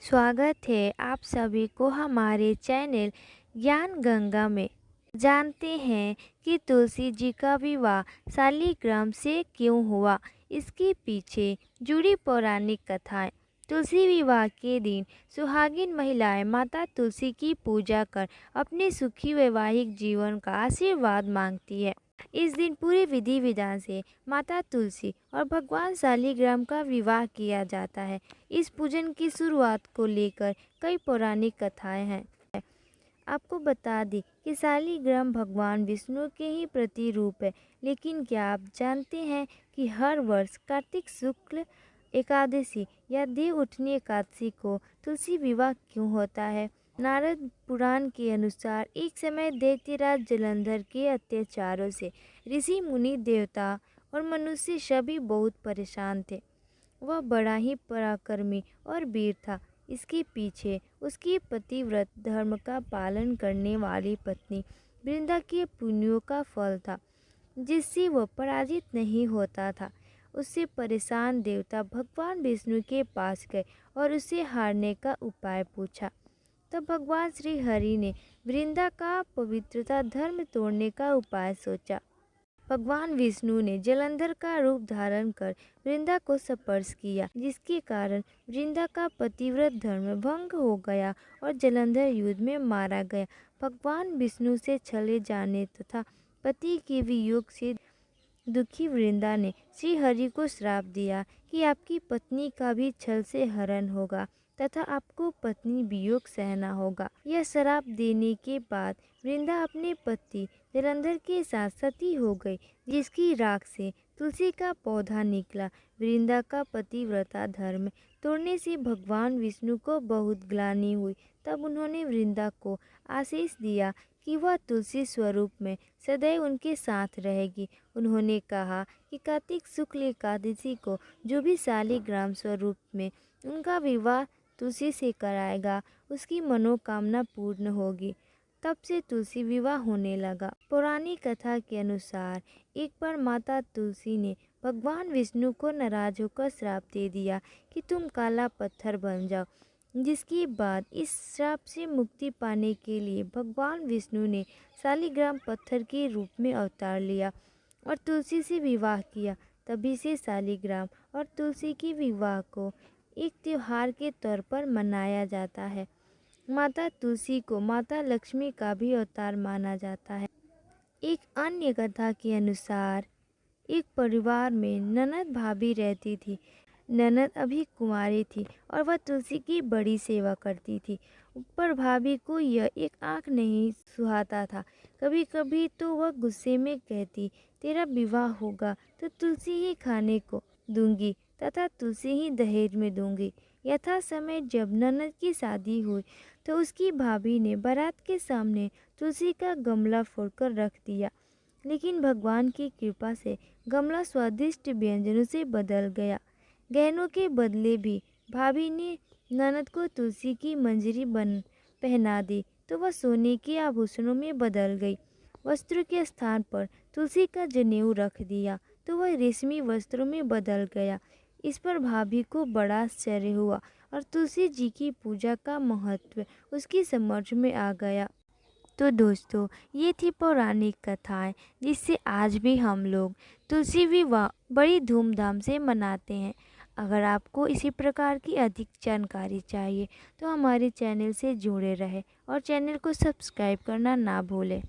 स्वागत है आप सभी को हमारे चैनल ज्ञान गंगा में। जानते हैं कि तुलसी जी का विवाह शालिग्राम से क्यों हुआ, इसके पीछे जुड़ी पौराणिक कथाएं। तुलसी विवाह के दिन सुहागिन महिलाएं माता तुलसी की पूजा कर अपने सुखी वैवाहिक जीवन का आशीर्वाद मांगती है। इस दिन पूरे विधि विधान से माता तुलसी और भगवान शालिग्राम का विवाह किया जाता है। इस पूजन की शुरुआत को लेकर कई पौराणिक कथाएं हैं। आपको बता दें कि शालिग्राम भगवान विष्णु के ही प्रतिरूप है। लेकिन क्या आप जानते हैं कि हर वर्ष कार्तिक शुक्ल एकादशी या देव उठनी एकादशी को तुलसी विवाह क्यों होता है? नारद पुराण के अनुसार एक समय दैत्यराज जलंधर के अत्याचारों से ऋषि मुनि देवता और मनुष्य सभी बहुत परेशान थे। वह बड़ा ही पराक्रमी और वीर था। इसके पीछे उसकी पतिव्रत धर्म का पालन करने वाली पत्नी वृंदा के पुण्यों का फल था, जिससे वह पराजित नहीं होता था। उससे परेशान देवता भगवान विष्णु के पास गए और उसे हारने का उपाय पूछा। तब भगवान श्री हरि ने वृंदा का पवित्रता धर्म तोड़ने का उपाय सोचा। भगवान विष्णु ने जलंधर का रूप धारण कर वृंदा को स्पर्श किया, जिसके कारण वृंदा का पतिव्रत धर्म भंग हो गया और जलंधर युद्ध में मारा गया। भगवान विष्णु से छले जाने तथा पति के वियोग से दुखी वृंदा ने श्री हरि को श्राप दिया कि आपकी पत्नी का भी छल से हरण होगा तथा आपको पत्नी वियोग सहना होगा। यह श्राप देने के बाद वृंदा अपने पति जलंधर के साथ सती हो गई, जिसकी राख से तुलसी का पौधा निकला। वृंदा का पतिव्रता धर्म तोड़ने से भगवान विष्णु को बहुत ग्लानि हुई। तब उन्होंने वृंदा को आशीष दिया कि वह तुलसी स्वरूप में सदैव उनके साथ रहेगी। उन्होंने कहा कि कार्तिक शुक्ल एकादशी को जो भी शालिग्राम स्वरूप में उनका विवाह तुलसी से कराएगा, उसकी मनोकामना पूर्ण होगी। तब से तुलसी विवाह होने लगा। पौराणिक कथा के अनुसार एक बार माता तुलसी ने भगवान विष्णु को नाराज होकर श्राप दे दिया कि तुम काला पत्थर बन जाओ, जिसके बाद इस श्राप से मुक्ति पाने के लिए भगवान विष्णु ने शालिग्राम पत्थर के रूप में अवतार लिया और तुलसी से विवाह किया। तभी से शालिग्राम और तुलसी के विवाह को एक त्योहार के तौर पर मनाया जाता है। माता तुलसी को माता लक्ष्मी का भी अवतार माना जाता है। एक अन्य कथा के अनुसार एक परिवार में ननद भाभी रहती थी। ननद अभी कुंवारी थी और वह तुलसी की बड़ी सेवा करती थी। ऊपर भाभी को यह एक आँख नहीं सुहाता था। कभी कभी तो वह गुस्से में कहती, तेरा विवाह होगा तो तुलसी ही खाने को दूंगी तथा तुलसी ही दहेज में दूंगी। यथा समय जब ननद की शादी हुई तो उसकी भाभी ने बारात के सामने तुलसी का गमला फोड़कर रख दिया, लेकिन भगवान की कृपा से गमला स्वादिष्ट व्यंजनों से बदल गया। गहनों के बदले भी भाभी ने ननद को तुलसी की मंजरी पहना दी तो वह सोने के आभूषणों में बदल गई। वस्त्र के स्थान पर तुलसी का जनेऊ रख दिया तो वह रेशमी वस्त्रों में बदल गया। इस पर भाभी को बड़ा आश्चर्य हुआ और तुलसी जी की पूजा का महत्व उसकी समझ में आ गया। तो दोस्तों, ये थी पौराणिक कथाएं जिससे आज भी हम लोग तुलसी विवाह बड़ी धूमधाम से मनाते हैं। अगर आपको इसी प्रकार की अधिक जानकारी चाहिए तो हमारे चैनल से जुड़े रहें और चैनल को सब्सक्राइब करना ना भूलें।